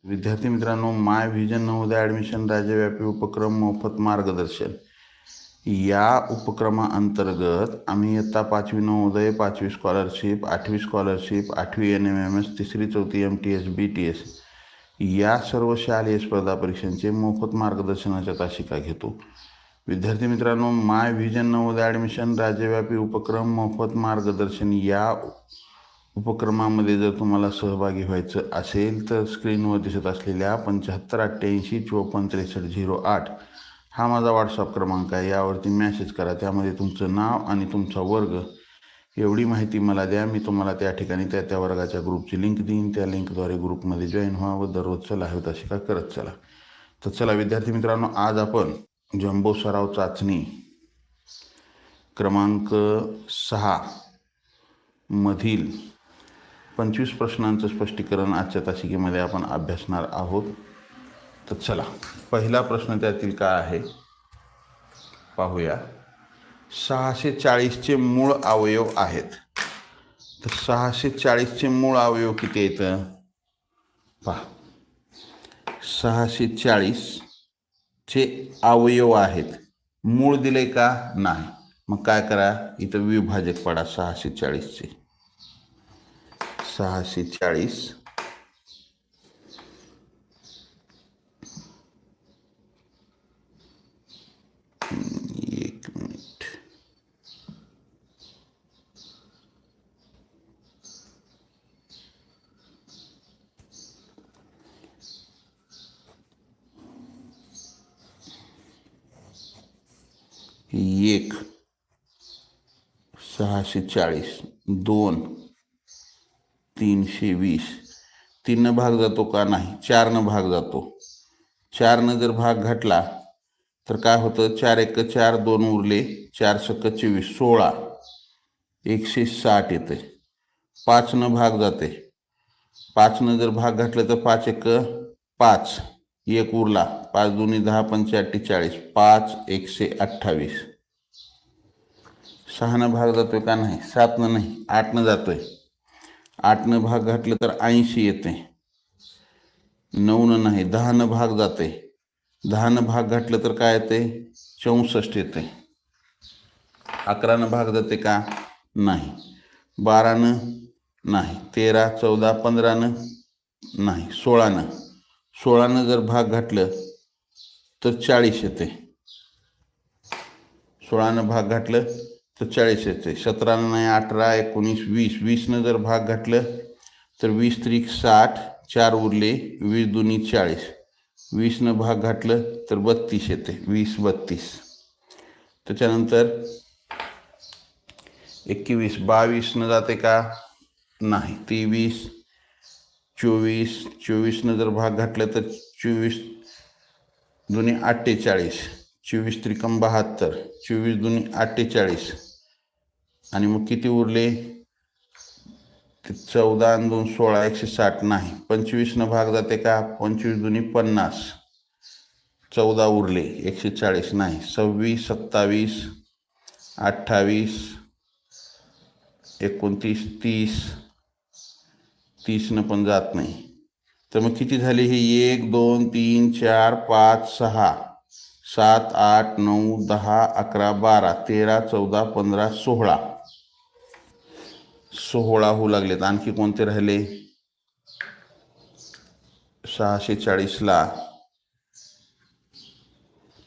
विद्यार्थी मित्रांनो, माय vision Navodaya admission राज्यव्यापी उपक्रम मोफत मार्गदर्शन या उपक्रमाअंतर्गत आम्ही इयत्ता 5वी नवोदय, 5वी स्कॉलरशिप, 8वी स्कॉलरशिप, 8वी NMMS, 3री 4थी MTS, BTS या सर्व शालेय स्पर्धा परीक्षांचे मोफत मार्गदर्शनाच्या तासिका घेतो. विद्यार्थी मित्रांनो, माय व्हिजन नवोदय ॲडमिशन राज्यव्यापी उपक्रम मोफत मार्गदर्शन या उपक्रमामध्ये जर तुम्हाला सहभागी व्हायचं असेल तर स्क्रीनवर दिसत असलेल्या 7588546308 हा माझा व्हॉट्सअप क्रमांक आहे. यावरती मॅसेज करा. त्यामध्ये तुमचं नाव आणि तुमचा वर्ग एवढी माहिती मला द्या. मी तुम्हाला त्या ठिकाणी त्या वर्गाच्या ग्रुपची लिंक देईन. त्या लिंकद्वारे ग्रुपमध्ये जॉईन व्हा व दररोजचं लाईव्ह तासिका करत चला. तर चला विद्यार्थी मित्रांनो, आज आपण जम्बो सराव चाचणी क्रमांक 6 मधील 25 प्रश्नांचं स्पष्टीकरण आजच्या तासिकेमध्ये आपण अभ्यासणार आहोत. तर चला, पहिला प्रश्न त्यातील काय आहे पाहूया. 640चे मूळ अवयव आहेत. तर 640चे मूळ अवयव किती आहेत पहा. 640चे अवयव आहेत. मूळ दिले का नाही. मग काय करा, इथं विभाजक पडा. 640चे 640 एक मिनिट. एक 640 2 320 3 भाग जातो का नाही. 4 भाग जातो. 4 जर भाग घातला तर काय होतं. 4 1 4 2 उरले. 4 6 24 16 160 येते. 5 भाग जाते. 5 जर भाग घातलं तर 5 1 5 1 उरला. 5 2 10 5 48 5 128. 6 भाग जातोय का नाही. 7 नाही 8 जातोय. 8 भाग घातलं तर 80 येते. 9 नाही 10 भाग जाते. 10 भाग घातलं तर काय येते 64 येते. 11 भाग जाते का नाही. 12 नाही. 13 14 15 नाही. 16 जर भाग घातलं तर 40 येते. 16 भाग घातलं तर 40 येते. 17 नाही 18 19 20 20 जर भाग घातलं तर 20 3 60 4 उरले. 20 2 40 20 भाग घातलं तर 32 येते. 20 32. त्याच्यानंतर 21 22 जाते का नाही. 23 24 24 जर भाग घातलं तर 24 2 48 24 त्रिकम 72 24 2 48 आणि मग किती उरले. 14 आणि 2 16 160 नाही. 25 भाग जाते का. 25 2 50 14 उरले. 140 नाही. 26 27 28 29 30 30 पण जात नाही. तर मग किती झाले हे 1 2 3 4 5 6 7 8 9 10 11 12 13 14 15 16 16 होऊ लागलेत. आणखी कोणते राहिले. 640ला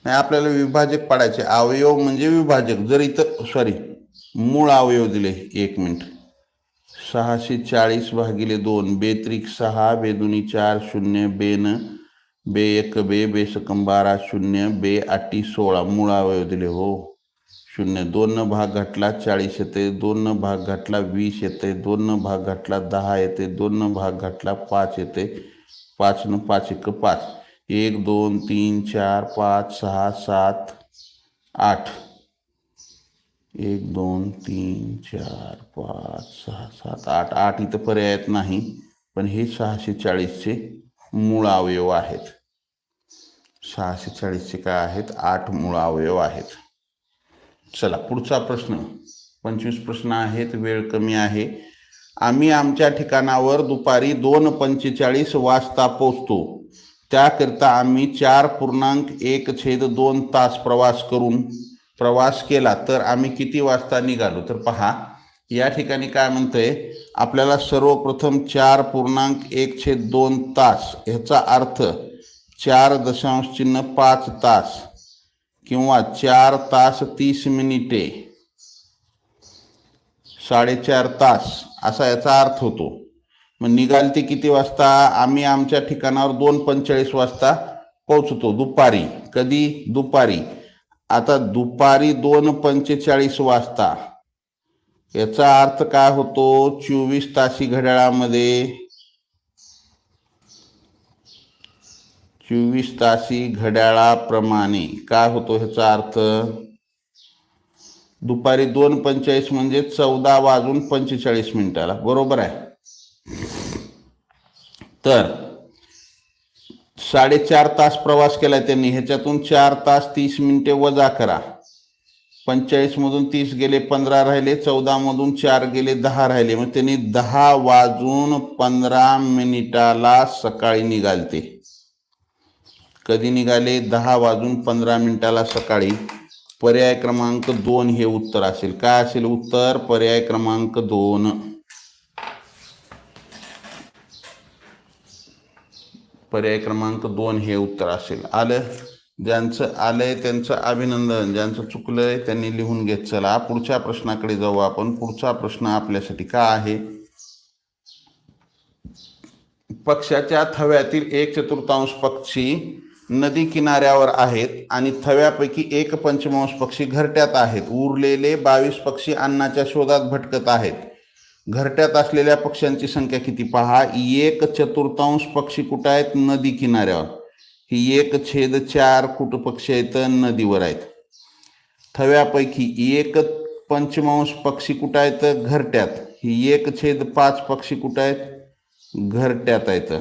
नाही, आपल्याला विभाजक पाडायचे. अवयव म्हणजे विभाजक. जर इथं मूळ अवयव दिले. 1 मिनिट. 640 भागिले 2 बेत्रिक 6 बेदुनी 4 0 बेन बे 1 बे 12 0 बे 8 16 मूळ अवयव दिले हो. 0 2 भाग घातला 40 येते. 2 भाग घातला 20 येते. 2 भाग घातला 10 येते. 2 भाग घातला 5 येते. 5 5 1 5 1 2 3 4 5 6 7 8 1 2 3 4 5 6 7 8 8 इथं पर्यायात नाही. पण हे 640चे मूळ अवयव आहेत. 640चे काय आहेत 8 मूळ अवयव आहेत. चला पुढचा प्रश्न. 25 प्रश्न आहेत. वेळ कमी आहे. आम्ही आमच्या ठिकाणावर दुपारी 2:45 वाजता पोहोचतो. त्याकरिता आम्ही 4.1/2 तास प्रवास केला तर आम्ही किती वाजता निघालो. तर पहा या ठिकाणी काय म्हणतंय आपल्याला सर्वप्रथम 4.1/2 तास ह्याचा अर्थ 4.5 तास किंवा 4 तास 30 मिनिटे 4.5 तास असा याचा अर्थ होतो. मग निघालते किती वाजता. आम्ही आमच्या ठिकाणावर 2:45 वाजता पोहोचतो दुपारी. कधी दुपारी. आता दुपारी 2:45 वाजता याचा अर्थ काय होतो 24 तासी घड्याळामध्ये 24 तासी घड्याळाप्रमाणे काय होतो ह्याचा अर्थ दुपारी 2:45 म्हणजे 14:45 बरोबर आहे. तर 4.5 तास प्रवास केला त्यांनी. ह्याच्यातून 4 तास 30 मिनिटे वजा करा. 45 मधून 30 गेले 15 राहिले. 14 मधून 4 गेले 10 राहिले. मग त्यांनी 10:15 सकाळी निघालते. कधी निघाले 10:15 सकाळी. पर्याय क्रमांक 2 हे उत्तर असेल. काय असेल उत्तर पर्याय क्रमांक 2. पर्याय क्रमांक 2 हे उत्तर असेल. आलं. ज्यांचं आलंय त्यांचं अभिनंदन. ज्यांचं चुकलंय त्यांनी लिहून घेत चला. पुढच्या प्रश्नाकडे जाऊ आपण. पुढचा प्रश्न आपल्यासाठी काय आहे. पक्ष्याच्या थव्यातील 1/4 पक्षी नदी किनाऱ्यावर आहेत आणि थव्यापैकी 1/5 पक्षी घरट्यात आहेत. उरलेले 22 पक्षी अन्नाच्या शोधात भटकत आहेत. घरट्यात असलेल्या पक्ष्यांची संख्या किती पहा. 1/4 पक्षी कुठं आहेत नदी किनाऱ्यावर. ही 1/4 कुठं पक्षी आहेत नदीवर आहेत. थव्यापैकी 1/5 पक्षी कुठं आहेत घरट्यात. ही 1/5 पक्षी कुठं आहेत घरट्यात आहेत.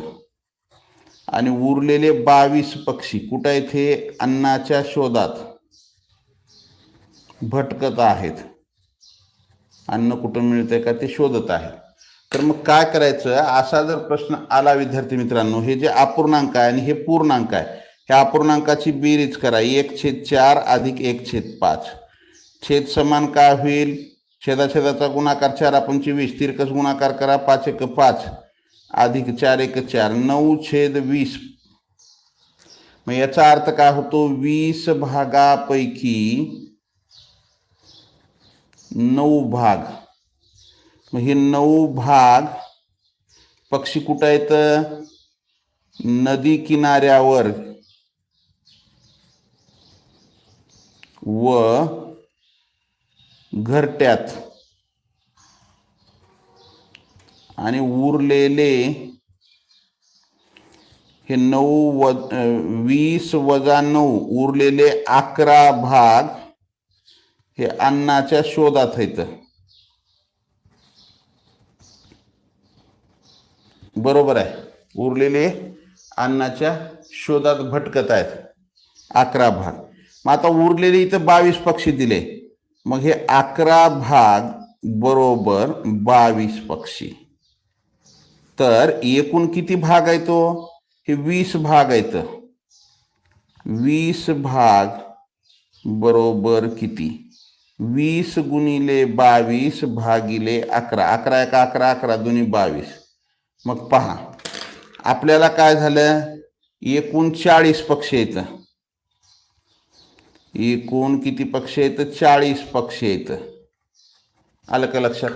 आणि उरलेले 22 पक्षी कुठं आहेत हे अन्नाच्या शोधात भटकत आहेत. अन्न कुठं मिळतंय का ते शोधत आहे. तर मग काय करायचं असा जर प्रश्न आला विद्यार्थी मित्रांनो. हे जे अपूर्णांक आहे आणि हे पूर्णांक आहे ह्या अपूर्णांकाची बेरीज करा. 1/4 अधिक 1/5. छेद समान काय होईल. छेदाछेदाचा गुणाकार 4×5 तिरकस गुणाकार करा. 5×1 अधिक 4×1 9/20. मग याचा अर्थ काय होतो 20 भागापैकी 9 भाग. मग हे 9 भाग पक्षी कुठं आहेत नदी किनाऱ्यावर व घरट्यात. आणि उरलेले हे 20 वजा 9 उरलेले 11 भाग हे अन्नाच्या शोधात आहेत. बरोबर आहे. उरलेले अन्नाच्या शोधात भटकत आहेत 11 भाग. मग आता उरलेले इथं 22 पक्षी दिले. मग हे 11 भाग बरोबर 22 पक्षी. तर एकूण किती भाग आहे तो हे 20 भाग आहेत. 20 भाग बरोबर किती 20 गुणिले 22 भागिले 11. 11 × 11 11 दोन्ही 22. मग पहा आपल्याला काय झालं एकूण 40 पक्षी आहेत. एकूण किती पक्षी आहेत 40 पक्षी आहेत. आलं का लक्षात.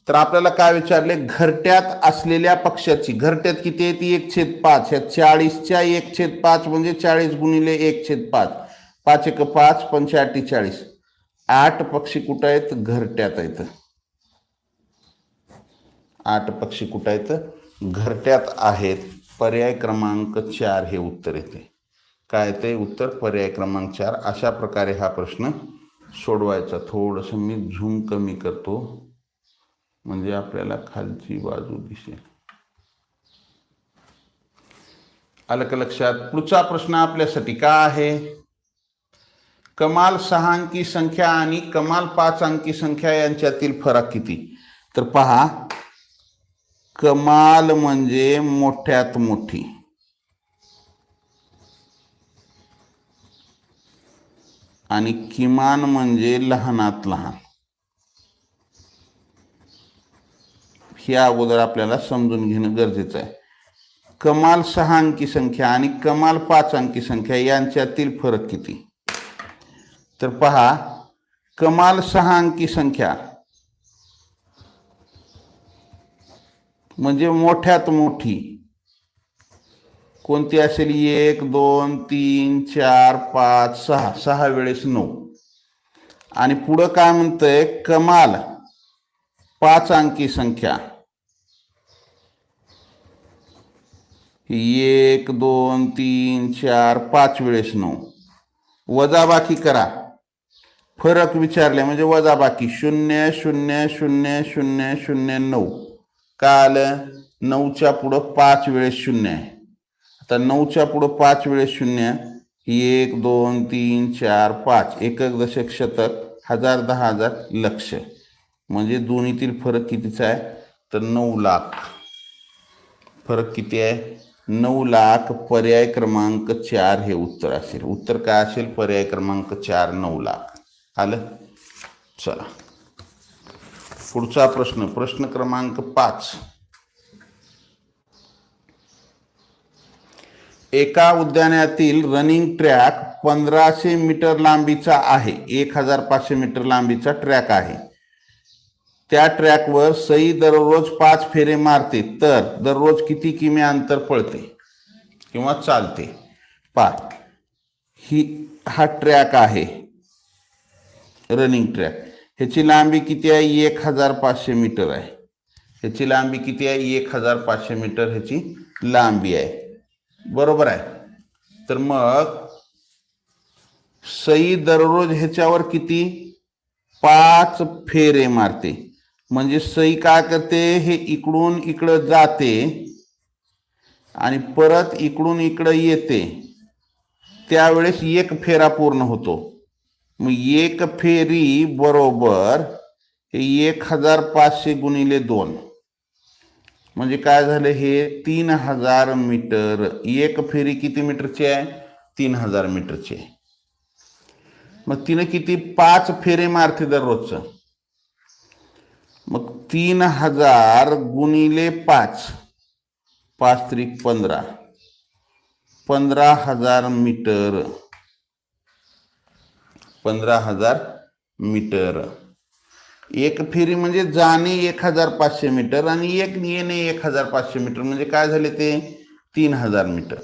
तर आपल्याला काय विचारले घरट्यात असलेल्या पक्ष्याची. घरट्यात किती आहेत 1/5. ह्या 40च्या 1/5 म्हणजे 40 गुणिले 1/5. 5×1 5×8 = 8 पक्षी कुठं आहेत घरट्यात आहेत. 8 पक्षी कुठं आहेत घरट्यात आहेत. पर्याय क्रमांक 4 हे उत्तर येते. काय येते उत्तर पर्याय क्रमांक 4. अशा प्रकारे हा प्रश्न सोडवायचा. थोडंसं मी झूम कमी करतो म्हणजे आपल्याला खालची बाजू दिसेल. आलं का लक्षात. पुढचा प्रश्न आपल्यासाठी काय आहे. कमाल 6 अंकी संख्या आणि कमाल 5 अंकी संख्या यांच्यातील फरक किती. तर पहा कमाल म्हणजे मोठ्यात मोठी आणि किमान म्हणजे लहानात लहान. हे अगोदर आपल्याला समजून घेणं गरजेचं आहे. कमाल 6 अंकी संख्या आणि कमाल 5 अंकी संख्या यांच्यातील फरक किती? तर पहा, कमाल 6 अंकी संख्या म्हणजे मोठ्यात मोठी कोणती असेल? 1 2 3 4 5 6, 6 वेळेस 9. आणि पुढं काय म्हणतंय? कमाल 5 अंकी संख्या 1 2 3 4 5 वेळेस 9. वजाबाकी करा, फरक विचारले म्हणजे वजाबाकी. 0 0 0 0 0 9. का आलं? 9च्या पुढं 5 वेळेस 0 आहे. आता 9च्या पुढं 5 वेळेस 0, 1 2 3 4 5, एकक दशक शतक हजार 10,000 लक्ष. म्हणजे दोन्हीतील फरक कितीचा आहे? तर 9 लाख. फरक किती आहे? 9 लाख. पर्याय क्रमांक 4 हे उत्तर असेल. उत्तर काय असेल? पर्याय क्रमांक 4, 9 लाख. आलं? चला पुढचा प्रश्न, प्रश्न क्रमांक 5. एका उद्यानातील रनिंग ट्रॅक 1500 मीटर लांबीचा आहे. 1500 मीटर लांबीचा ट्रॅक आहे. त्या ट्रॅकवर सई दररोज 5 फेरे मारते, तर दररोज किती किमी अंतर पळते किंवा चालते? हा ट्रॅक आहे, रनिंग ट्रॅक. ह्याची लांबी किती आहे? 1500 मीटर आहे. ह्याची लांबी किती आहे? 1500 मीटर ह्याची लांबी आहे. बरोबर आहे. तर मग सई दररोज ह्याच्यावर किती? 5 फेरे मारते. म्हणजे सई काय करते? हे इकडून इकडं जाते आणि परत इकडून इकडं येते. त्यावेळेस 1 फेरा पूर्ण होतो. मग 1 फेरी बरोबर 1500 गुणिले 2 म्हणजे काय झालं? हे 3000 मीटर. 1 फेरी किती मीटरची आहे? 3000 मीटरची आहे. मग तिने किती? 5 फेरे मारते दररोजचं. मग 3000 गुणिले 5, 5 त्रिक 15, 15,000 मीटर. 15,000 मीटर. 1 फेरी म्हणजे जाणे 1500 मीटर आणि 1 येणे 1500 मीटर. म्हणजे काय झाले? ते 3000 मीटर.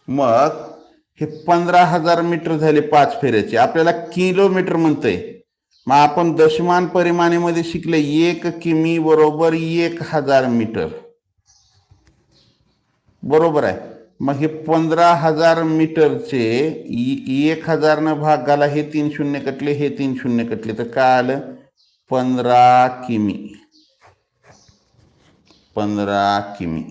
मग हे 15,000 मीटर झाले 5 फेऱ्याचे. आपल्याला किलोमीटर म्हणतंय. मग आपण दशमान परिमाणेमध्ये शिकले, 1 किमी बरोबर 1000 मीटर. बरोबर आहे. मग हे 15,000 मीटरचे 1000 न भाग घाला. हे 3 शून्य कटले, हे 3 शून्य कटले, तर काय आलं? 15 किमी. 15 किमी.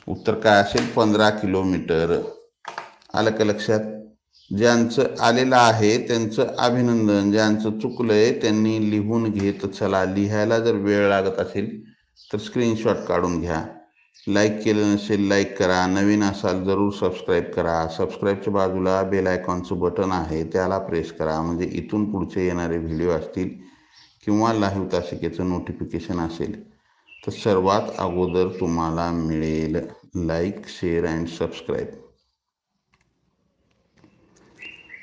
उत्तर काय असेल? 15 किलोमीटर. आलं का लक्षात? ज्यांचं आलेलं आहे त्यांचं अभिनंदन. ज्यांचं चुकलंय त्यांनी लिहून घेत चला. लिहायला जर वेळ लागत असेल तर स्क्रीनशॉट काढून घ्या. लाईक केलं नसेल लाईक करा. नवीन असाल जरूर सबस्क्राईब करा. सबस्क्राईबच्या बाजूला बेल आयकॉनचं बटन आहे, त्याला प्रेस करा. म्हणजे इथून पुढचे येणारे व्हिडिओ असतील किंवा लाईव्ह तासिकेचं नोटिफिकेशन असेल तर सर्वात अगोदर तुम्हाला मिळेल. Like, share and subscribe.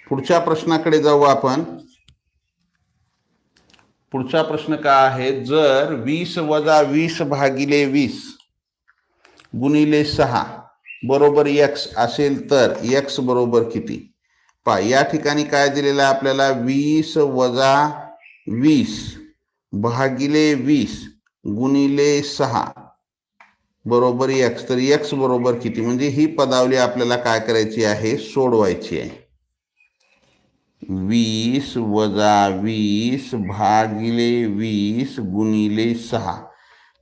पुढच्या प्रश्नाकडे जाऊ आपण. पुढचा प्रश्न काय आहे? जर 20 वजा 20 भागिले 20 गुणिले 6 बरोबर x असेल तर x बरोबर किती? पहा, या ठिकाणी काय दिलेलं आहे आपल्याला? 20 वजा 20 भागिले 20 गुणिले 6 बरोबर x. तर x बरोबर किती? म्हणजे ही पदावली आपल्याला काय करायची आहे? सोडवायची आहे. 20 वजा 20 भागिले 20 गुणिले 6.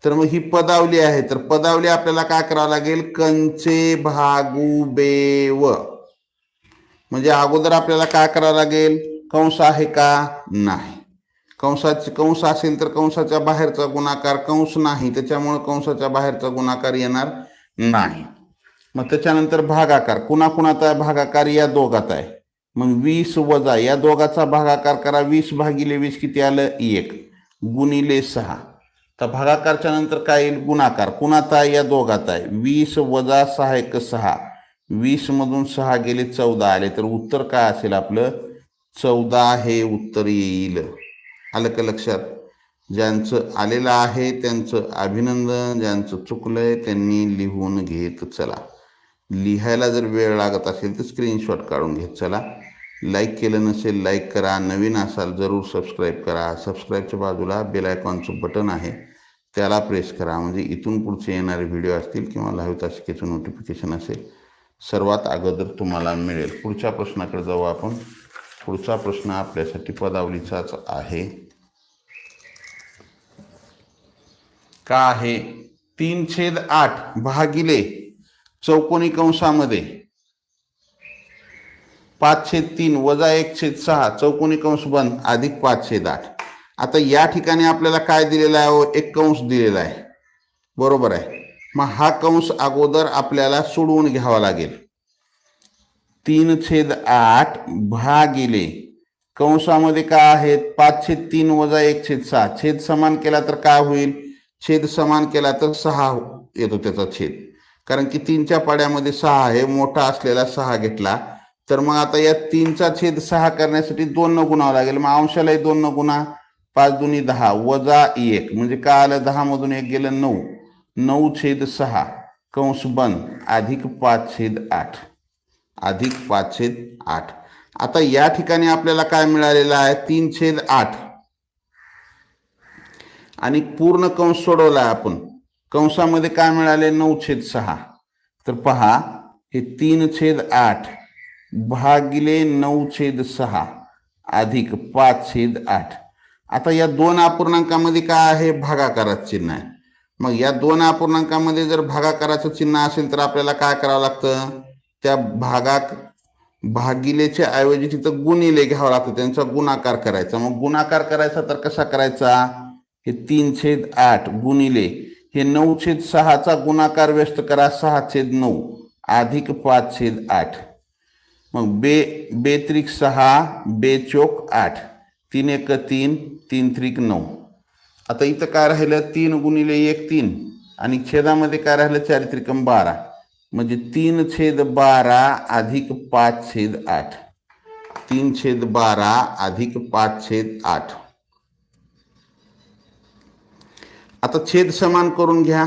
तर मग ही पदावली आहे. तर पदावली आपल्याला काय करावं लागेल? कंचे भागू बेव. म्हणजे अगोदर आपल्याला काय करावं लागेल? कंस आहे का? नाही. कंसाचे कंस असेल तर कंसाच्या बाहेरचा गुणाकार, कंस नाही त्याच्यामुळे कंसाच्या बाहेरचा गुणाकार येणार नाही. मग त्याच्यानंतर भागाकार, कुणाकुणाचा भागाकार या दोघात आहे. मग 20 वजा या दोघाचा भागाकार करा. 20 भागिले 20 किती आलं 1 गुणिले 6. तर भागाकारच्या नंतर काय येईल गुणाकार, कुणाचा या दोघात आहे. 20 वजा 6 1 6, 20 मधून 6 गेले 14 आले. तर उत्तर काय असेल आपलं 14 हे उत्तर येईल. आलं का लक्षात? ज्यांचं आलेलं आहे त्यांचं अभिनंदन, ज्यांचं चुकलंय त्यांनी लिहून घेत चला. लिहायला जर वेळ लागत असेल तर स्क्रीनशॉट काढून घेत चला. लाईक केलं नसेल लाईक करा, नवीन असाल जरूर सबस्क्राईब करा. सबस्क्राईबच्या बाजूला बेल आयकॉनचं बटन आहे त्याला प्रेस करा, म्हणजे इथून पुढचे येणारे व्हिडिओ असतील किंवा लाईव्ह तासिकेचं नोटिफिकेशन असेल सर्वात अगोदर तुम्हाला मिळेल. पुढच्या प्रश्नाकडे जाऊ आपण. पुढचा प्रश्न आपल्यासाठी पदावलीचाच आहे. का आहे 3/8 भागिले चौकोनी कंसामध्ये 5/3 वजा 1/6 चौकोनी कंस बंद अधिक 5/8. आता या ठिकाणी आपल्याला काय दिलेला आहे, एक कंस दिलेला आहे बरोबर आहे. मग हा कंस अगोदर आपल्याला सोडवून घ्यावा लागेल. 3/8 भागिले कंसामध्ये काय आहेत 5/3 वजा 1/6. छेद समान केला तर काय होईल, छेद समान केला तर 6 येतो त्याचा छेद, कारण की 3च्या पाड्यामध्ये 6 आहे. मोठा असलेला 6 घेतला तर मग आता या 3चा छेद 6 करण्यासाठी 2 न गुणावं लागेल. मग अंशालाही 2 न गुणा. 5 दुनी 10 वजा 1 म्हणजे काय आलं 10 मधून 1 गेलं 9. 9/6 कंस बंद अधिक 5/8 अधिक 5/8. आता या ठिकाणी आपल्याला काय मिळालेलं आहे 3/8 आणि पूर्ण कंस सोडवला आपण. कंसामध्ये काय मिळाले 9/6. तर पहा हे 3/8 भागिले 9/6 अधिक 5/8. आता या दोन अपूर्णांकामध्ये काय आहे भागाकाराचं चिन्ह आहे. मग या दोन अपूर्णांकामध्ये जर भागाकाराचं चिन्ह असेल तर आपल्याला काय करावं लागतं, त्या भागिलेच्या ऐवजी तिथं गुणिले घ्यावं लागतं, त्यांचा गुणाकार करायचा. मग गुणाकार करायचा तर कसा करायचा, हे 3/8 गुणिले हे 9/6चा गुणाकार व्यस्त करा 6/9 अधिक 5/8. मग बेत्रिक 6 बेचोक 8 3 1 3 3 3 9. आता इथं काय राहिलं 3 गुणिले 1 3 आणि छेदामध्ये काय राहिलं 4 त्रिकम 12 म्हणजे 3/12 अधिक 5/8. 3/12 अधिक 5/8. आता छेद समान करून घ्या.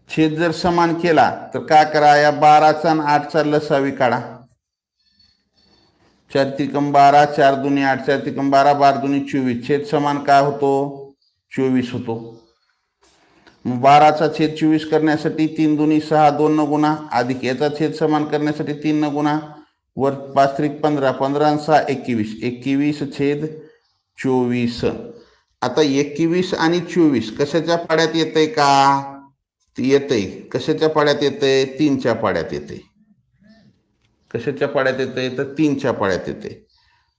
छेद जर समान केला तर काय करा, या 12चा आणि 8चा लसावी काढा. 4 त्रिकम 12 4 दुनी 8 4 त्रिकम 12 12 दुनी 24. छेद समान काय होतो 24 होतो. मग 12चा छेद 24 करण्यासाठी 3 दुनी 6 2 न गुणा अधिक याचा छेद समान करण्यासाठी 3 न गुणा वर 5 त्रिक 15 15 आणि 6 21 21/24. आता 21 आणि 24 कशाच्या पाड्यात येतंय का, येतंय कशाच्या पाड्यात येतंय 3च्या पाड्यात येते. कशाच्या पाड्यात येते तर 3च्या पाड्यात येते.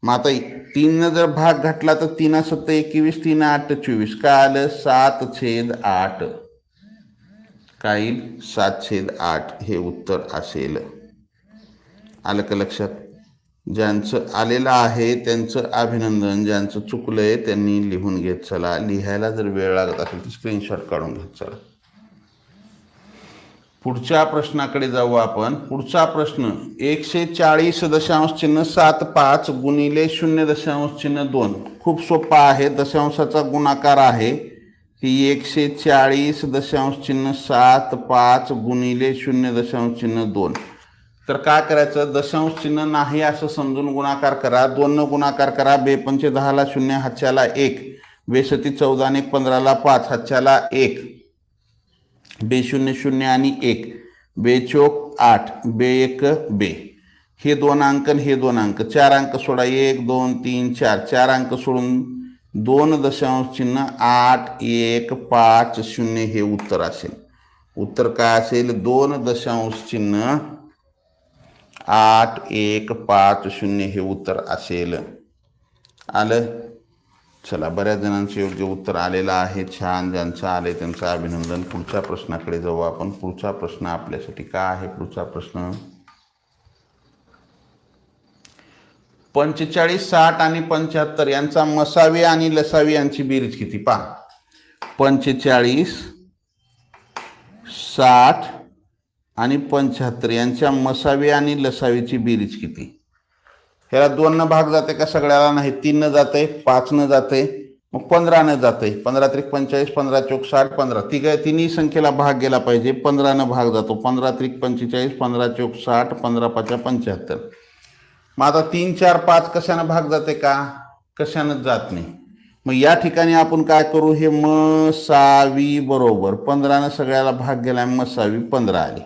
मग आता 3 जर भाग घातला तर 3 7 21 3 8 24 काय आलं 7/8. काय येईल 7/8 हे उत्तर असेल. आलं का लक्षात? ज्यांचं आलेलं आहे त्यांचं अभिनंदन, ज्यांचं चुकलंय त्यांनी लिहून घेत चला. लिहायला जर वेळ लागत असेल तर स्क्रीनशॉट काढून घेत चला. पुढच्या प्रश्नाकडे जाऊ आपण. पुढचा प्रश्न 140.75 गुणिले 0.2. खूप सोपा आहे, दशांशाचा गुणाकार आहे. ही 140.75 गुणिले 0.2. तर काय करायचं, दशांश चिन्ह नाही असं समजून गुणाकार करा. 2 न गुणाकार करा. 2×5 10 0 हातच्याला 1 2×7 14 आणि 15 5 हातच्याला 1 2×0 0 आणि 1 2×4 8 2×1 2. हे 2 अंक हे 2 अंक 4 अंक सोडा 1 2 3 4 4 अंक सोडून 2 दशांश चिन्ह 8 1 5 0 हे उत्तर असेल. उत्तर काय असेल 2 दशांश चिन्ह 8 1 5 0 हे उत्तर असेल. आलं. चला, बऱ्याच जणांचे योग्य उत्तर आलेलं आहे. छान. ज्यांचं आले त्यांचं अभिनंदन. पुढच्या प्रश्नाकडे जाऊ आपण. पुढचा प्रश्न आपल्यासाठी काय आहे? पुढचा प्रश्न 45, 60 आणि 75 यांचा मसावी आणि लसावी यांची बेरीज किती? पहा, 45, 60 आणि 75 यांच्या मसावी आणि लसावीची बेरीज किती? ह्याला 2 न भाग जाते का? सगळ्याला नाही. 3 न जाते, 5 न जाते, मग 15 न जाते. 15 त्रिक 45, 15 चौक 60, 15 तिन्ही संख्येला भाग गेला पाहिजे. 15 न भाग जातो. 15 त्रिक 45, 15 चौक 60, 15 पाचा 75. मग आता 3, 4, 5 कशानं भाग जाते का? कशानं जात नाही. मग या ठिकाणी आपण काय करू? हे मसावी बरोबर 15 न सगळ्याला भाग गेला, मसावी 15 आली.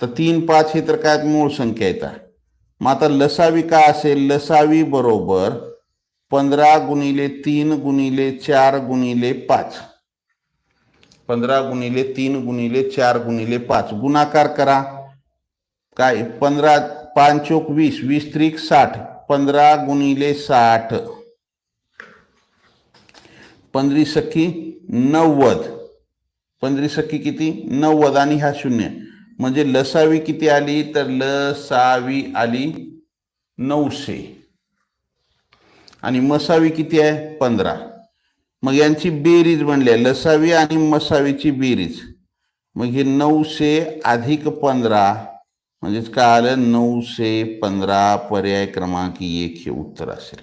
तर 3, 5 हे तर काय मूळ संख्या येतात. मग आता लसावी काय असेल? लसावी बरोबर 15 गुणिले 3 गुणिले 4 गुणिले 5. 15 गुणिले 3 गुणिले 4 गुणिले 5 गुणाकार करा. काय? 15 5 चौक 20, 20 त्रिक 60, 15 गुणिले 60, 15 सखी 90, 15 सखी किती? 90 आणि हा 0, म्हणजे लसावी किती आली? तर लसावी आली 900 आणि मसावी किती आहे? 15. मग यांची बेरीज बनली, लसावी आणि मसावीची बेरीज. मग हे 900 अधिक 15 म्हणजेच काय आलं? 915. पर्याय क्रमांक 1 हे उत्तर असेल.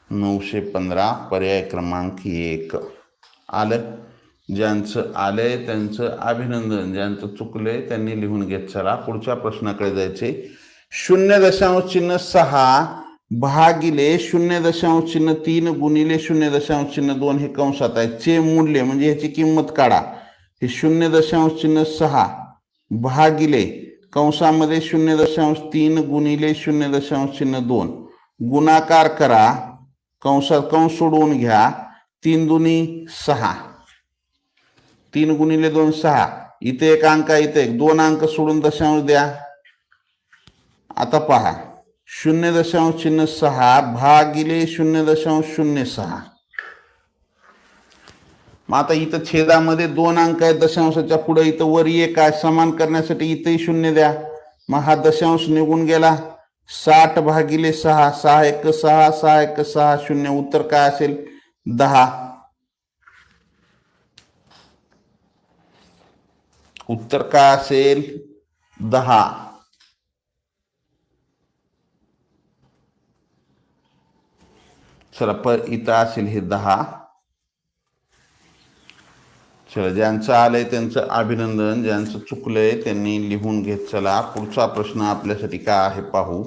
915 पर्याय क्रमांक 1 आलं. ज्यांचं आलंय त्यांचं अभिनंदन. ज्यांचं चुकलंय त्यांनी लिहून घेत चला. पुढच्या प्रश्नाकडे जायचे. 0.6 भागिले 0.3 गुणिले 0.2 हे कंसात आहे. चे मूल्य म्हणजे ह्याची किंमत काढा. हे 0.6 भागिले कंसामध्ये 0.3 गुणिले 0.2 गुणाकार करा. कंसात कंस सोडवून घ्या. 3 दुनी 6, 3 गुणिले 2 6. इथे एक अंक, इथे एक 2 अंक सोडून दशांश द्या. आता पहा, 0.6 भागिले 0.06. मग आता इथं छेदामध्ये 2 अंक आहेत. दशांशाच्या पुढे इथं वर 1 आहे. समान करण्यासाठी इथंही 0 द्या. मग हा दशांश निघून गेला. 60 भागिले 6, 6 1 6, 6 1 6, 0. उत्तर काय असेल? 10. उत्तर काय असेल? 10. चला, इथं असेल हे 10. चला, ज्यांचं आलंय त्यांचं अभिनंदन. ज्यांचं चुकलंय त्यांनी लिहून घेत चला. पुढचा प्रश्न आपल्यासाठी काय आहे पाहू.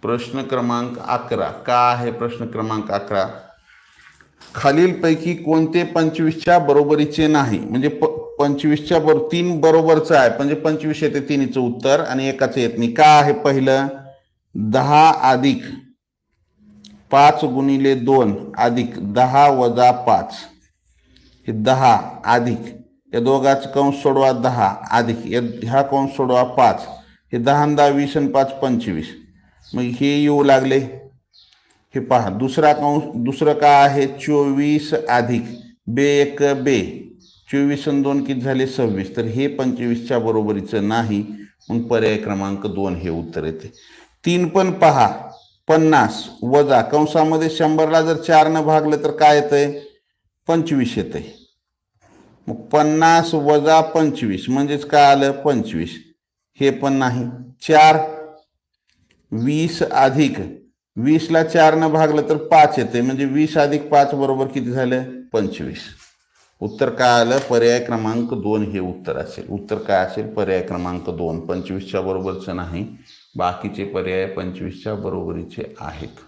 प्रश्न क्रमांक 11. काय आहे प्रश्न क्रमांक 11? खालीलपैकी कोणते 25च्या बरोबरीचे नाही? म्हणजे 25च्या 3 बरोबरचं आहे, म्हणजे 25 येते 3चं उत्तर आणि एकाचं येत नाही. काय आहे पहिलं? 10 अधिक 5 गुणिले 2 अधिक 10 वजा 5. हे 10 अधिक या दोघांचं कंस सोडवा 10 अधिक ह्या कंस सोडवा 5. हे 10 10 20 आणि 5 25. मग हे येऊ लागले. हे पहा, दुसरं काय आहे? 24 अधिक बे 1 बे. 24 आणि 2 किती झाले? 26. तर हे 25च्या बरोबरीचं नाही. मग पर्याय क्रमांक 2 हे उत्तर येते. 3 पण पहा, 50 वजा कंसामध्ये 100ला जर 4 न भागलं तर काय येतंय? 25 येतंय. मग 50 वजा 25 म्हणजेच काय आलं? 25. हे पण नाही. 4 20 अधिक 20ला 4 न भागलं तर 5 येते, म्हणजे 20 अधिक 5 बरोबर किती झालं? 25. उत्तर काय आलं? पर्याय क्रमांक 2 हे उत्तर असेल. उत्तर काय असेल? पर्याय क्रमांक 2. 25च्या बरोबरचं नाही. बाकीचे पर्याय 25च्या बरोबरीचे आहेत.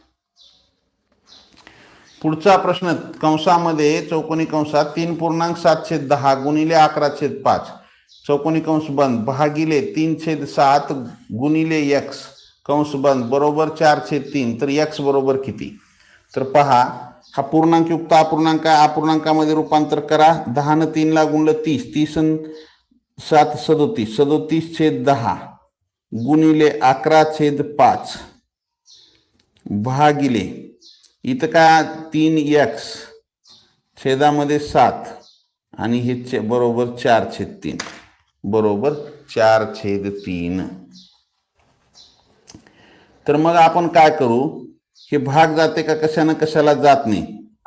पुढचा प्रश्न कंसामध्ये चौकोनी कंसात 3.7/10 गुणिले 11/5 चौकोनी कंस बंद भागिले 3/7 गुणिले x कंस बंद बरोबर 4/3. तर x बरोबर किती? तर पहा, हा पूर्णांक युक्त अपूर्णांक आहे. अपूर्णांकामध्ये रूपांतर करा. 10 न 3 ला गुणलं 30, 30 आणि 7 37, 37/10 गुणिले 11/5 भागिले इथं का 3x छेदामध्ये 7 आणि हे बरोबर 4/3 बरोबर 4/3. तर मग आपण काय करू, हे भाग जाते का कशानं कशाला जात नाही.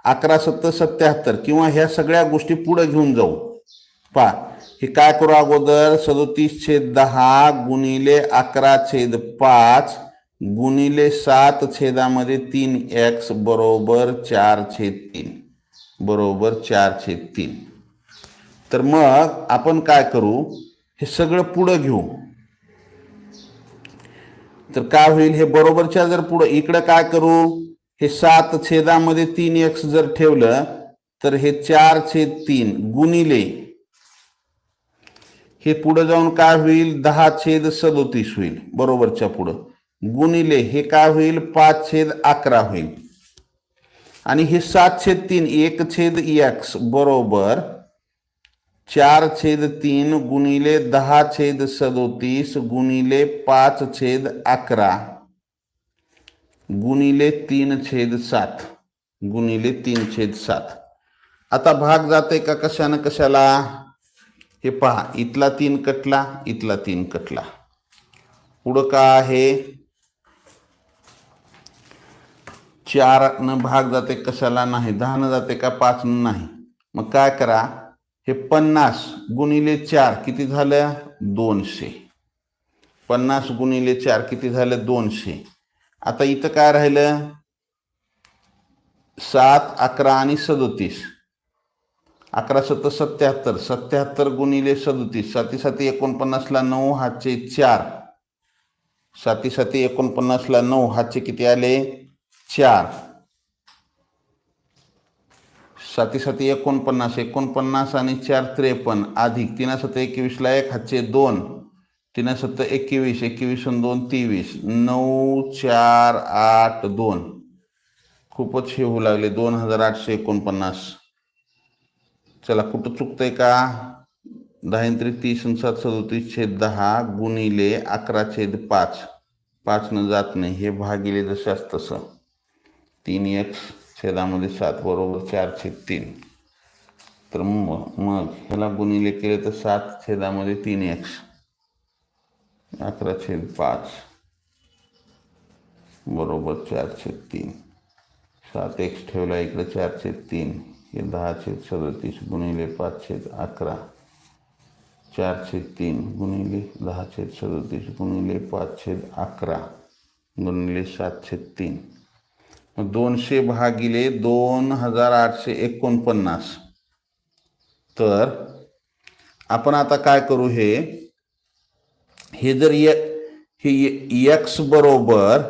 11×7=77 किंवा ह्या सगळ्या गोष्टी पुढे घेऊन जाऊ. पहा हे काय करू अगोदर 37/10 गुणिले 11/5 गुणिले 7/3x बरोबर 4/3 बरोबर 4/3. तर मग आपण काय करू, हे सगळं पुढे घेऊ. तर काय होईल, हे बरोबरच्या जर पुढे इकडे काय करू, हे 7/3x जर ठेवलं तर हे 4/3 गुणिले हे पुढे जाऊन काय होईल 10/37 होईल बरोबरच्या पुढे गुणिले हे काय होईल 5/11 होईल आणि हे 7/3 1/x बरोबर 4/3 गुणिले 10/37 गुणिले 5/11 गुणिले 3/7 गुणिले 3/7. आता भाग जाते का कशानं कशाला, हे पहा इथला 3 कटला इथला 3 कटला. पुढं का आहे 4 न भाग जाते कशाला नाही, 10 न जाते का 5 न नाही. मग काय करा, हे 50 गुणिले 4 किती झालं 200. 50 गुणिले 4 किती झालं 200. आता इथं काय राहिलं 7 11 आणि 37 11×7=77 77 गुणिले 37 7×7 49 ला 9 हातचे 4 7×7 49 ला 9 हातचे किती आले 4 7×7 49 49 आणि 4 53 अधिक 3×7 21 ला 1 हातचे 2 3×7 21 21 आणि 2 23 9 4 8 2 खूपच हे होऊ लागले 2849. चला कुठं चुकतंय का 10×3 = 37 गुणिले 11/5 5 न जात नाही हे भागिले जशाच तसं 3x छेदामध्ये 7 बरोबर 4/3. तर मग ह्याला गुणिले केले तर 7 छेदामध्ये 3x 11/5 बरोबर 4/3. 7x ठेवला इकडे 4/3 हे 10/37 गुणिले 5/11 4/3 गुणिले 10/37 गुणिले 5/11 गुणिले 7/3. 200 भागिले 2849. तर आपण आता काय करू, हे जर हे x बरोबर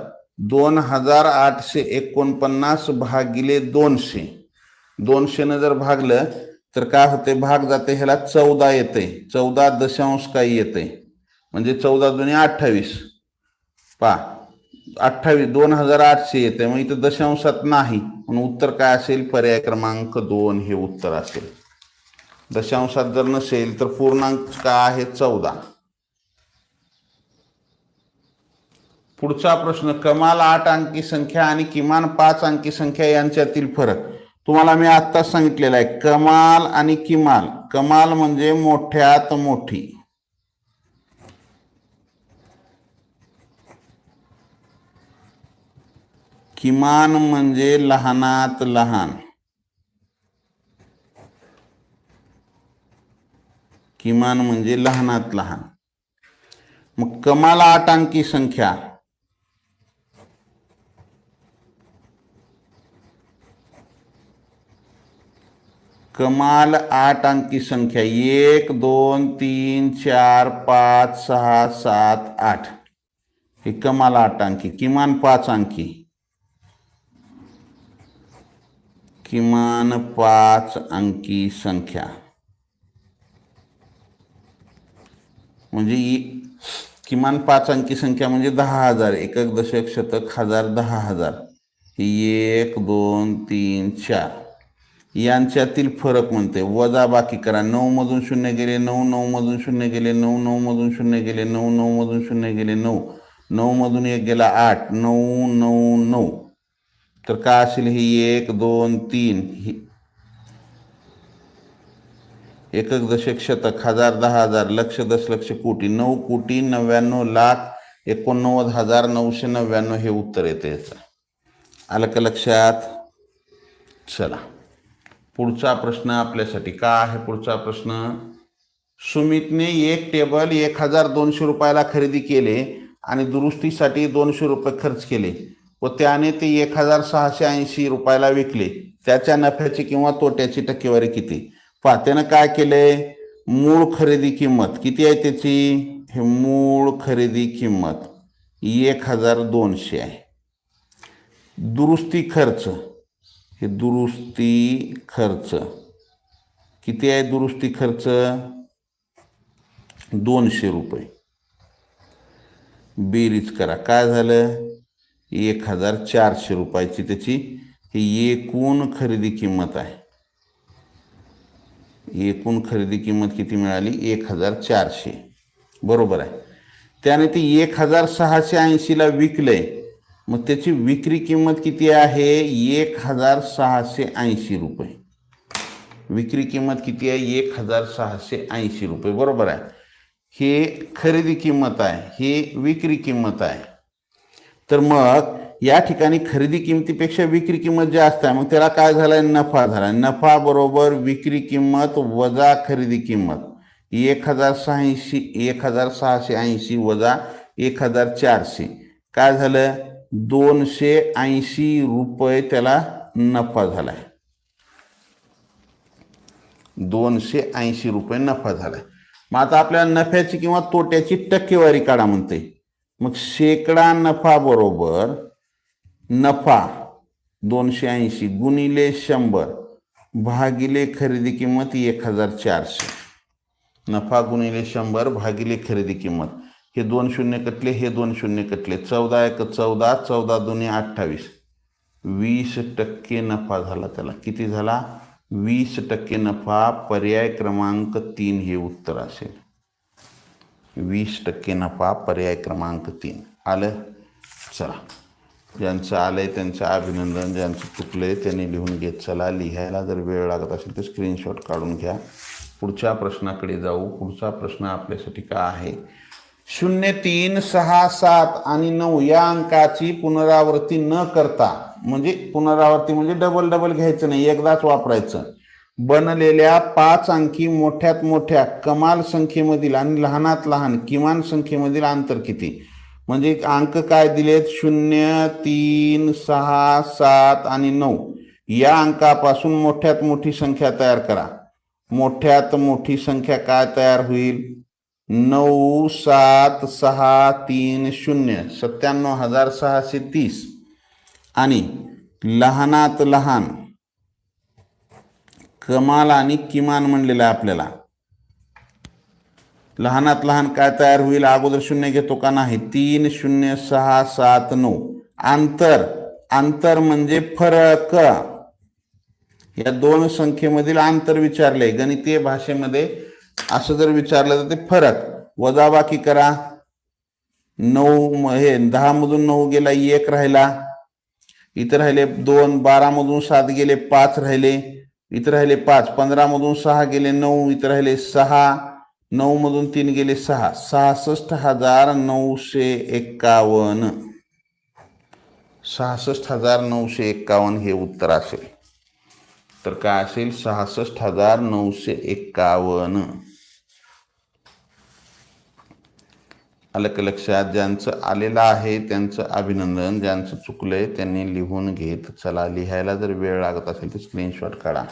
2849 भागिले 200 200 न जर भागलं तर काय होते भाग जाते ह्याला 14 येते 14 दशांश काही येते म्हणजे 14 दुनी 28 पा 28 2800 येते. मग इथं दशांशात नाही म्हणून उत्तर काय असेल पर्याय क्रमांक 2 हे उत्तर असेल. दशांशात जर नसेल तर पूर्णांक काय आहे 14. पुढचा प्रश्न कमाल 8 अंकी संख्या आणि किमान 5 अंकी संख्या यांच्यातील फरक. तुम्हाला मी आत्ताच सांगितलेला आहे कमाल आणि किमान. कमाल म्हणजे मोठ्यात मोठी, किमान म्हणजे लहानात लहान. किमान म्हणजे लहानात लहान. मग कमाल 8 अंकी संख्या कमाल 8 अंकी संख्या 1 2 3 4 5 6 7 8 हे कमाल 8 अंकी. किमान 5 अंकी किमान 5 अंकी संख्या म्हणजे किमान 5 अंकी संख्या म्हणजे 10,000 एकक दशक शतक हजार 10,000 ही 1 2 3 4. यांच्यातील फरक म्हणते. वजा बाकी करा. 9 मधून 0 गेले 9, 9 मधून 0 गेले 9, 9 मधून 0 गेले 9, 9 मधून 0 गेले 9, 9 मधून 1 गेला 8, 9 9 9. तर काय असेल ही 1 2 3 ही एकक दशक शतक हजार 10,000 लक्ष दशलक्ष कोटी 9 कोटी 99 लाख 89,999 हे उत्तर येते याचं. आलं का लक्षात? चला पुढचा प्रश्न आपल्यासाठी काय आहे? पुढचा प्रश्न, सुमितने एक टेबल 1,200 रुपयाला खरेदी केले आणि दुरुस्तीसाठी 200 रुपये खर्च केले व त्याने ते 1,680 रुपयाला विकले. त्याच्या नफ्याची किंवा तोट्याची टक्केवारी किती? पहा, त्यानं काय केलंय, मूळ खरेदी किंमत किती आहे त्याची? हे मूळ खरेदी किंमत 1,200 आहे. दुरुस्ती खर्च, हे दुरुस्ती खर्च किती आहे? दुरुस्ती खर्च 200 रुपये. बेरीज करा, काय झालं? 1,400 रुपयाची त्याची ही एकूण खरेदी किंमत आहे. एकूण खरेदी किंमत किती मिळाली? 1,400. बरोबर आहे. त्याने ती 1,680ला विकलंय, मग त्याची विक्री किंमत किती आहे? 1,680 रुपये. विक्री किंमत किती आहे? 1,680 रुपये. बरोबर आहे. हे खरेदी किंमत आहे, हे विक्री किंमत आहे. तर मग या ठिकाणी खरेदी किंमतीपेक्षा विक्री किंमत जास्त आहे, मग त्याला काय झालाय? नफा झाला. नफा बरोबर विक्री किंमत वजा खरेदी किंमत. 1,680 वजा 1,400 काय झालं? 280 रुपये त्याला नफा झालाय. 280 रुपये नफा झालाय. मग आता आपल्याला नफ्याची किंवा तोट्याची टक्केवारी काढा म्हणते. मग शेकडा नफा बरोबर नफा 280 गुणिले 100 भागिले खरेदी किंमत 1,400. नफा गुणिले 100 भागिले खरेदी किंमत. हे 2 शून्य कटले, हे 2 शून्य कटले. 14 1 14, 14 2 28. 20% नफा झाला त्याला. किती झाला? 20% नफा. पर्याय क्रमांक 3 हे उत्तर असेल. 20% नफा, पर्याय क्रमांक 3. आलं? चला, ज्यांचं आलंय त्यांचं अभिनंदन, ज्यांचं चुकलंय त्यांनी लिहून घेत चला. लिहायला जर वेळ लागत असेल तर स्क्रीनशॉट काढून घ्या. पुढच्या प्रश्नाकडे जाऊ. पुढचा प्रश्न आपल्यासाठी काय आहे? 0 3 6 7 आणि 9 या अंकाची पुनरावृत्ती न करता, म्हणजे पुनरावृत्ती म्हणजे डबल डबल घ्यायचं नाही, एकदाच वापरायचं. बनलेल्या 5 अंकी मोठ्यात मोठ्या कमाल संख्येमधील आणि लहानात लहान किमान संख्येमधील अंतर किती? म्हणजे अंक काय दिलेत? 0 3 6 7 आणि 9 या अंकापासून मोठ्यात मोठी संख्या तयार करा. मोठ्यात मोठी संख्या काय तयार होईल? 9 7 6 3 0 97,630. आणि लहानात लहान कमाल आणि किमान म्हणलेलं आहे आपल्याला. लहानात लहान काय तयार होईल? अगोदर 0 घेतो का? नाही. 3 0 6 7 9. अंतर, अंतर म्हणजे फरक. या दोन संख्येमधील अंतर विचारले. गणितीय भाषेमध्ये असं जर विचारलं तर ते फरक. वजाबाकी करा. 9 हे 10 मधून 9 गेला 1 राहिला, इथं राहिले 2. 12 मधून 7 गेले 5 राहिले, इथं राहिले 5. 15 मधून 6 गेले 9, इथं राहिले 6. 9 मधून 3 गेले 6. 66,951. 66,951 हे उत्तर असेल. तर काय असेल? 66,951. आलं का लक्षात? ज्यांचं आलेलं आहे त्यांचं अभिनंदन, ज्यांचं चुकलंय त्यांनी लिहून घेत चला. लिहायला जर वेळ लागत असेल तर स्क्रीनशॉट काढा.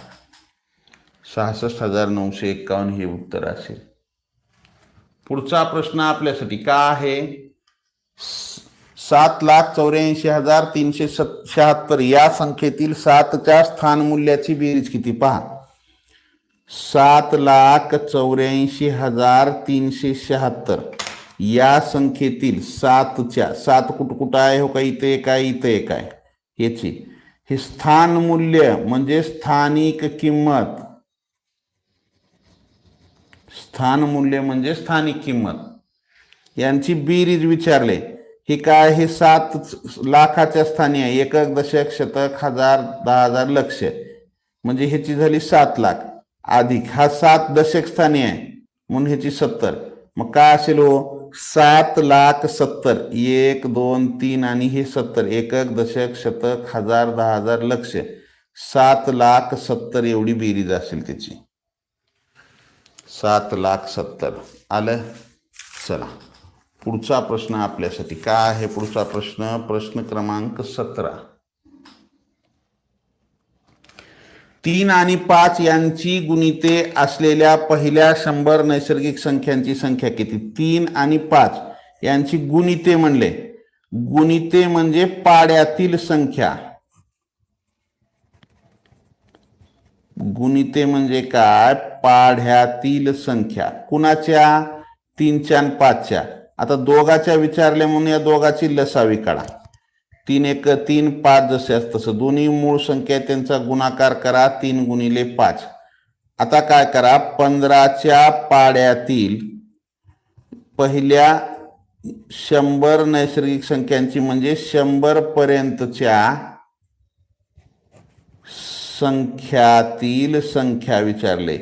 66,951 हे उत्तर असेल. पुढचा प्रश्न आपल्यासाठी काय आहे? 7,84,376 या संख्येतील 7च्या स्थान मूल्याची बेरीज किती? पहा, 7,84,376 या संख्येतील 7च्या 7 कुठं कुठं आहे? हो का? इथे एक आहे, इथे एक आहे. याची हे स्थान मूल्य म्हणजे स्थानिक किंमत, स्थान मूल्य म्हणजे स्थानिक किंमत, यांची बेरीज विचारले. हे काय, हे 7 लाखाच्या स्थानी आहे. एकक, दशक, शतक, हजार, 10,000, लक्ष, म्हणजे ह्याची झाली 7 लाख, अधिक हा 7 दशक स्थानी आहे म्हणून ह्याची 70. मग काय असेल हो, 7,70,000, 1 2 3 आणि हे 70, एकक, दशक, शतक, हजार, 10,000, लक्ष, 7,70,000 एवढी बेरीज असेल त्याची. 7,70,000 आलं. चला पुढचा प्रश्न आपल्यासाठी काय आहे. पुढचा प्रश्न, प्रश्न क्रमांक 17. 3 आणि 5 यांची गुणिते असलेल्या पहिल्या 100 नैसर्गिक संख्यांची संख्या किती. 3 आणि 5 यांची गुणिते म्हणले, गुणिते म्हणजे पाड्यातील संख्या. गुणिते म्हणजे काय, पाढ्यातील संख्या. कुणाच्या, 3च्या आणि 5च्या. आता दोघाच्या विचारल्या म्हणून या दोघाची लसावी काढा. 3 1 3, 5 जसे असत तसं. दोन्ही मूळ संख्या त्यांचा गुणाकार करा, 3 गुणिले 5. आता काय करा, 15च्या पाड्यातील पहिल्या 100 नैसर्गिक संख्यांची म्हणजे 100 पर्यंतच्या संख्यातील संख्या विचारले.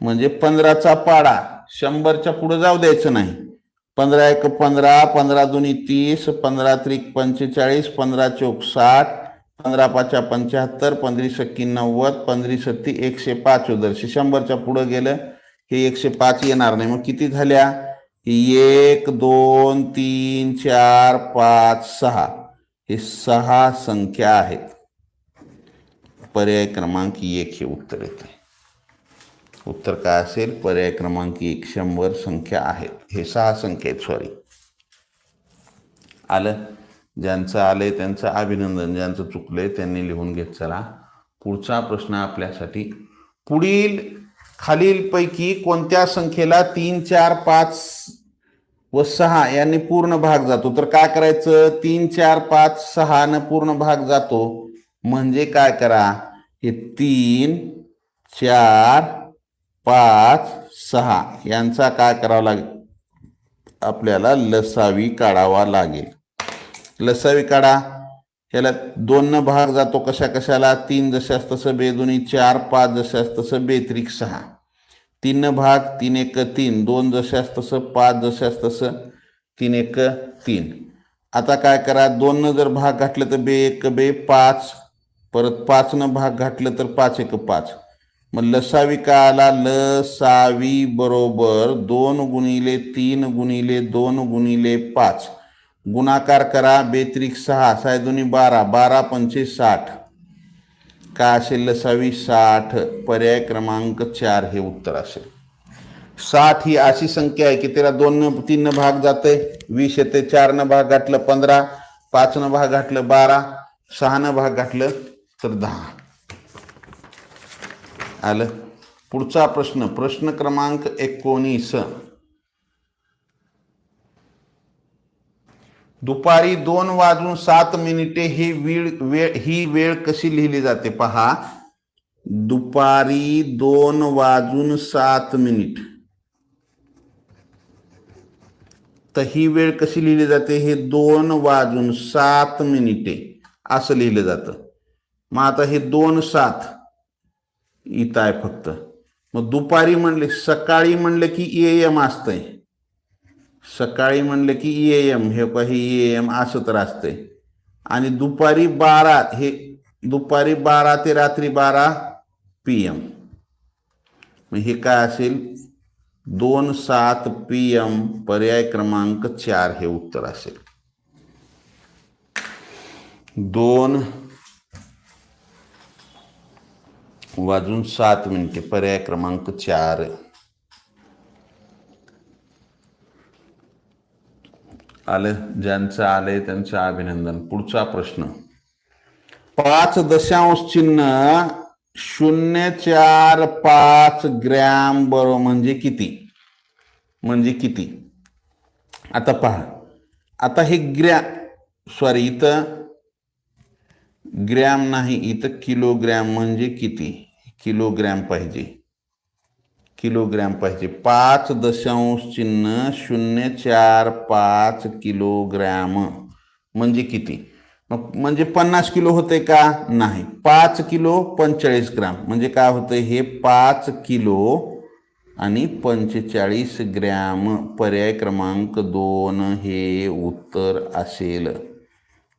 म्हणजे 15चा पाडा 100च्या पुढे जाऊ द्यायचं नाही. 15 1 15, 15 2 30, 15 3 45, 15 4 60, 15 5 75, 15 6 90, 15 7 105 उदर्शी. 100च्या पुढे गेलं हे 105 येणार नाही. मग किती झाल्या, 1 2 3 4 5 6, हे 6 संख्या आहेत. पर्याय क्रमांक 1 हे उत्तर येते. उत्तर काय असेल, पर्याय क्रमांक 1 100 संख्या आहेत. हे 6 संख्या आहेत, सॉरी. आलं. ज्यांचं आलंय त्यांचं अभिनंदन, ज्यांचं चुकलंय त्यांनी लिहून घेत चला. पुढचा प्रश्न आपल्यासाठी, पुढील खालीलपैकी कोणत्या संख्येला 3 4 5 व 6 यांनी पूर्ण भाग जातो. तर काय करायचं, 3 4 5 6 न पूर्ण भाग जातो म्हणजे काय करा, हे 3 4 5 6 यांचा काय करावा लागेल, आपल्याला लसावी काढावा लागेल. लसावी काढा. ह्याला 2 न भाग जातो कशा कशाला, 3 जशास तसं, 2 2 4, 5 जशास तसं, 2 3 6. 3 न भाग, 3 1 3, 2 जशास तसं, 5 जशास तसं, 3 1 3. आता काय करा, 2 न जर भाग घातलं तर 2 1 2 5, परत 5 न भाग घातलं तर 5 1 5. मग लसावी काय आला, लसावी बरोबर 2 गुणिले 3 गुणिले 2 गुणिले 5. गुणाकार करा, 2 3 6, 6 2 12, 12 5 60. काय असेल लसावी, 60. पर्याय क्रमांक 4 हे उत्तर असेल. 60 ही अशी संख्या आहे की त्याला 2 न 3 न भाग जाते 20 येते, 4 न भाग घातलं 15, 5 न भाग घातलं 12, 6 न भाग घातलं तर 10. आलं. पुढचा प्रश्न, प्रश्न क्रमांक 19. दुपारी 2:07 ही वेळ कशी लिहिली जाते पहा. दुपारी 2:07 तर ही वेळ कशी लिहिली जाते, हे 2:07 असं लिहिलं जातं. मग आता हे 2:07 इथं आहे फक्त. मग दुपारी म्हणले, सकाळी म्हणलं की AM असतंय, सकाळी म्हणलं की AM, हे काही AM असं तर असतंय. आणि दुपारी 12, हे दुपारी 12 ते रात्री 12 PM. मग हे काय असेल, 2:07 PM. पर्याय क्रमांक 4 हे उत्तर असेल. 2:07 पर्याय क्रमांक 4. आलं. ज्यांचं आलंय त्यांचं अभिनंदन. पुढचा प्रश्न, 5 दशांश चिन्ह 0.45 ग्रॅम बरोबर म्हणजे किती, म्हणजे किती. आता पहा, आता हे सॉरी, इथं ग्रॅम नाही, इथं किलोग्रॅम. म्हणजे किती किलोग्रॅम पाहिजे? किलोग्रॅम पाहिजे. 5.045 किलोग्रॅम म्हणजे किती? म्हणजे 50 किलो होते का? नाही. 5 किलो 45 ग्राम म्हणजे काय होतं? हे 5 किलो आणि 45 ग्रॅम. पर्याय क्रमांक 2 हे उत्तर असेल.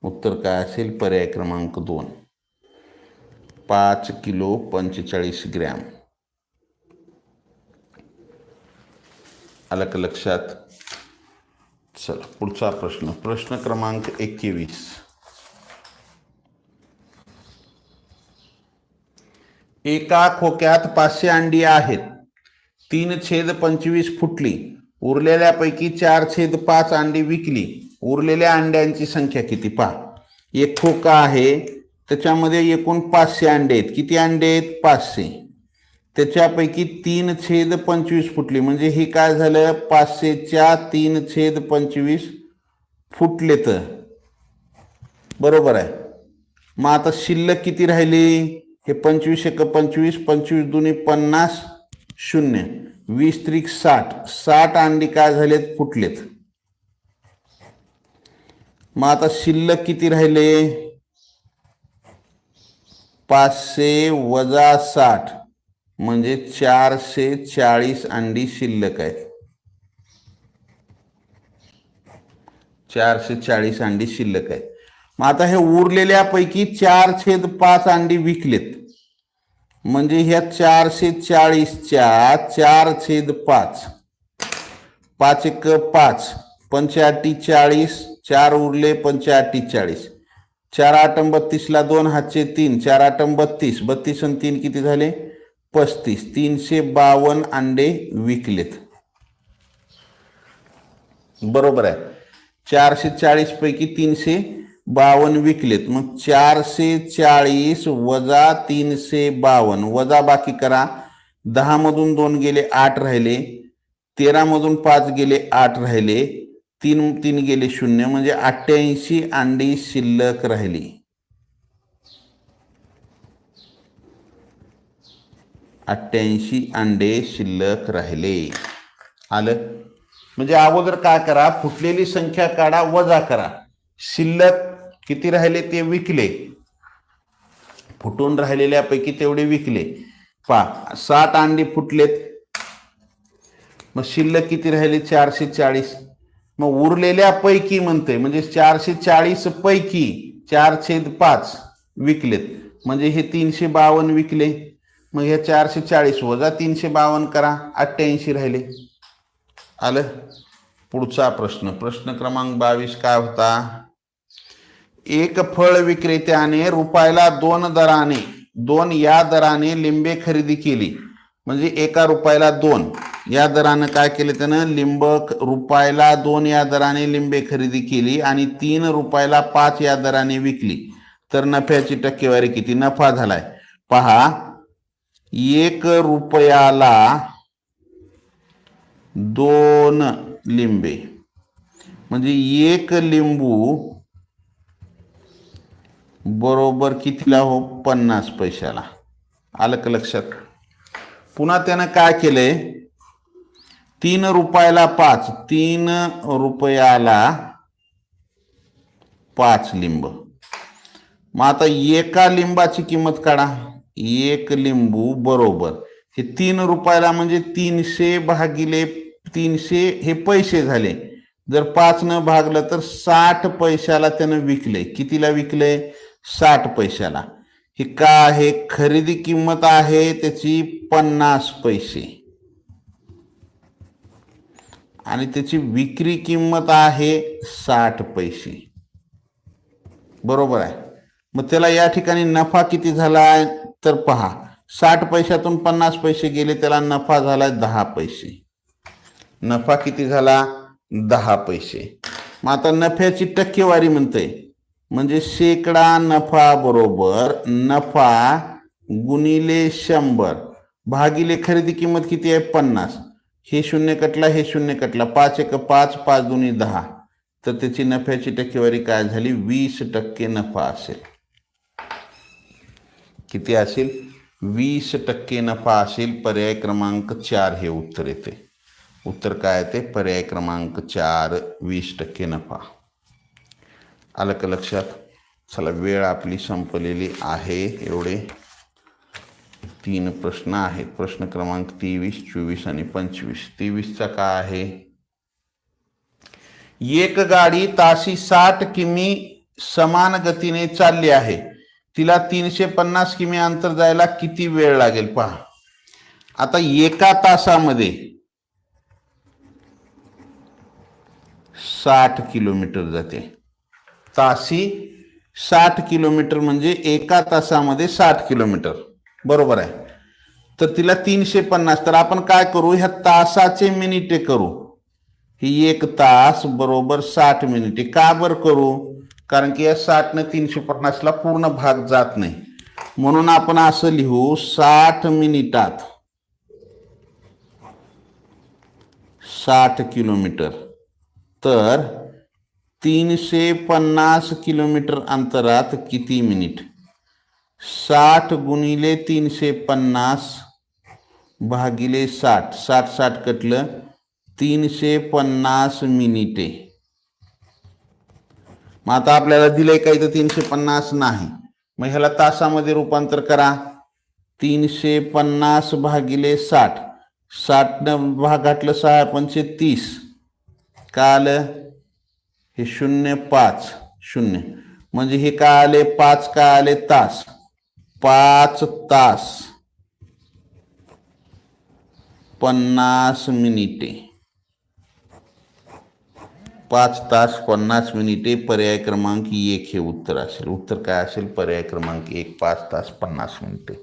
उत्तर काय असेल? पर्याय क्रमांक 2, 5 किलो 45 ग्रॅम. आलं का लक्षात? चला पुढचा प्रश्न. प्रश्न क्रमांक 21. एका खोक्यात 500 अंडी आहेत. 3/25 फुटली. उरलेल्यापैकी 4/5 अंडी विकली. उरलेल्या अंड्यांची संख्या किती? पहा. एक खोका आहे, त्याच्यामध्ये एकूण 500 अंडे आहेत. किती अंडे आहेत? 500. त्याच्यापैकी 3/25 फुटली. म्हणजे हे काय झालं? 500च्या 3/25 फुटले तर बरोबर आहे. मग आता शिल्लक किती राहिली? हे 25 एक 25, 25 दुनी 50, 0, 20 त्रिक 60. 60 अंडी काय झालेत? फुटलेत. मग आता शिल्लक किती राहिले? 500 वजा 60 म्हणजे 440 अंडी शिल्लक आहेत. 440 अंडी शिल्लक आहेत. मग आता हे उरलेल्यापैकी 4/5 अंडी विकलेत. म्हणजे ह्या 440च्या 4/5, 5 एक 5, 85 40, 4 उरले 85 40, 4 8 32 ला 2 हातचे 3, 4 8 32, 32 आणि 3 किती झाले? 35. 352 अंडे विकलेत. बरोबर आहे. 440 पैकी 352 विकलेत. मग 440 वजा 352 वजा बाकी करा. 10 मधून 2 गेले 8 राहिले. 13 मधून 5 गेले 8 राहिले. 3 गेले 0 म्हणजे 88 अंडी शिल्लक राहिली. 88 अंडे शिल्लक राहिले. आलं? म्हणजे अगोदर काय करा? फुटलेली संख्या काढा, वजा करा. शिल्लक किती राहिले ते विकले. फुटून राहिलेल्यापैकी तेवढे विकले. पहा 60 अंडी फुटलेत. मग शिल्लक किती राहिले? 440. मग उरलेल्या पैकी म्हणते, म्हणजे 440 पैकी 4/5 विकलेत. म्हणजे हे 352 विकले. मग हे 440 वजा 352 करा, 88 राहिले. आलं? पुढचा प्रश्न. प्रश्न क्रमांक 22 काय होता? एक फळ विक्रेत्याने रुपयाला 2 या दराने लिंबे खरेदी केली. म्हणजे एका रुपयाला 2 या दरानं काय केलं त्यानं? लिंब रुपयाला 2 या दराने लिंबे खरेदी केली आणि 3 रुपयाला 5 या दराने विकली. तर नफ्याची टक्केवारी किती? नफा झालाय. पहा, 1 रुपयाला 2 लिंबे म्हणजे 1 लिंबू बरोबर कितीला हो? 50 पैशाला. आलं का लक्षात? पुन्हा त्यानं काय केलंय? 3 रुपयाला 5, 3 रुपयाला 5 लिंब. मग आता एका लिंबाची किंमत काढा. 1 लिंबू बरोबर हे 3 रुपयाला म्हणजे 300 भागिले 300 हे पैसे झाले. जर 5 न भागलं तर 60 पैशाला त्यानं विकले. कितीला विकले? 60 पैशाला. हे काय आहे? खरेदी किंमत आहे त्याची 50 पैसे आणि त्याची विक्री किंमत आहे 60 पैसे. बरोबर आहे. मग त्याला या ठिकाणी नफा किती झालाय? तर पहा, 60 पैशातून 50 पैसे गेले, त्याला नफा झालाय 10 पैसे. नफा किती झाला? 10 पैसे. मग आता नफ्याची टक्केवारी म्हणते, म्हणजे शेकडा नफा बरोबर नफा गुणिले 100 भागिले खरेदी किंमत किती आहे? 50. हे 0 कटला, हे 0 कटला. 5 एक 5, 5 दुनी 10, तर त्याची नफ्याची टक्केवारी काय झाली? 20% नफा असेल. किती असेल? 20% नफा असेल. पर्याय क्रमांक 4 हे उत्तर येते. उत्तर काय येते? पर्याय क्रमांक 4, 20% नफा. आलं का लक्षात? चला, वेळ आपली संपलेली आहे. एवढे 3 प्रश्न आहेत. प्रश्न क्रमांक 23, 24 आणि 25. 23चा काय आहे? एक गाडी ताशी 60 किमी समान गतीने चालली आहे. तिला 350 किमी अंतर जायला किती वेळ लागेल पहा. आता एका तासामध्ये 60 किलोमीटर जाते. ताशी 60 किलोमीटर म्हणजे एका तासामध्ये 60 किलोमीटर, बरोबर आहे. तर तिला 350, तर आपण काय करू? ह्या तासाचे मिनिटे करू. ही 1 तास बरोबर 60 मिनिटे. का बरं करू? कारण की या 60 350ला पूर्ण भाग जात नाही, म्हणून आपण असं लिहू, 60 मिनिटात 60 किलोमीटर. तर 350 किलोमीटर अंतरात किती मिनिट? 60 गुणिले 350 भागिले 60. 60 कटलं, 350 मिनिटे. मग आता आपल्याला दिलंय काही तर 350 नाही. मग ह्याला तासामध्ये रूपांतर करा. 350 भागिले 60. 60 भाग घातलं 6 पंचे 30. काय आलं? हे 0.5 0 म्हणजे हे काय आले? 5 काय आले? तास. 5 तास 50 मिनिटे. 5 तास 50 मिनिटे. पर्याय क्रमांक 1 हे उत्तर असेल. उत्तर काय असेल? पर्याय क्रमांक 1, 5 तास 50 मिनिटे.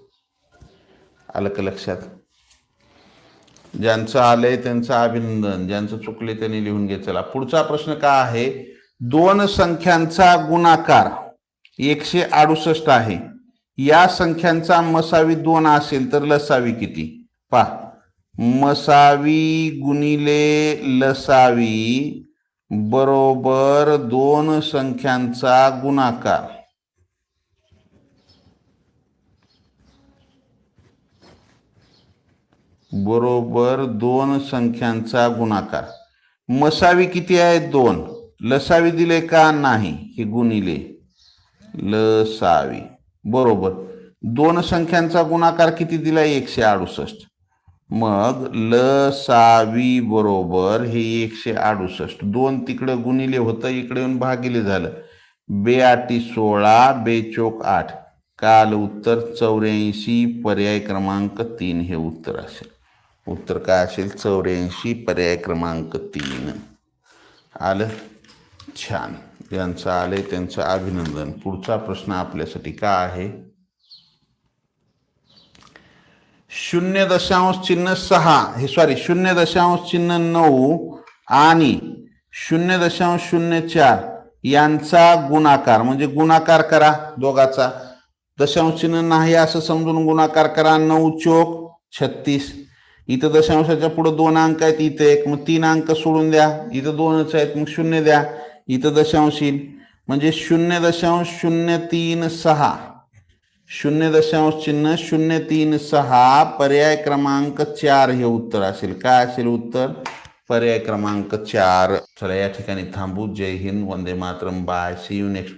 आलं का लक्षात? ज्यांचं आलंय त्यांचं अभिनंदन, ज्यांचं चुकले त्यांनी लिहून घे. चला, पुढचा प्रश्न काय आहे? 2 संख्यांचा गुणाकार 168 आहे. या संख्यांचा मसावी 2 असेल तर लसावी किती? पहा, मसावी गुणिले लसावी बरोबर 2 संख्यांचा गुणाकार. बरोबर 2 संख्यांचा गुणाकार. मसावी किती आहे? 2. लसावी दिले का? नाही. हे गुणिले लसावी बरोबर 2 संख्यांचा गुणाकार किती दिलाय? 168. मग लसावी बरोबर हे 168. 2 तिकडं गुणिले होतं, इकडे येऊन भागिले झालं. 2 8 16, 2 चोक 8. काल उत्तर 84. पर्याय क्रमांक 3 हे उत्तर असेल. उत्तर काय असेल? 84. पर्याय क्रमांक 3. आलं? छान. ज्यांचं आलंय त्यांचं अभिनंदन. पुढचा प्रश्न आपल्यासाठी काय आहे? 0.9 आणि 0.04 यांचा गुणाकार, म्हणजे गुणाकार करा दोघाचा. दशांश चिन्ह नाही असं समजून गुणाकार करा. 9 चोक 36. इथं दशांशाच्या पुढे 2 अंक आहेत, इथं 1, मग 3 अंक सोडून द्या. इथं 2च आहेत, मग 0 द्या. इथं दशांश येईल, म्हणजे 0.036. 0.036. पर्याय क्रमांक 4 हे उत्तर असेल. काय असेल उत्तर? पर्याय क्रमांक 4. चला, या ठिकाणी थांबू. जय हिंद, वंदे मातरम. बाय. See you next.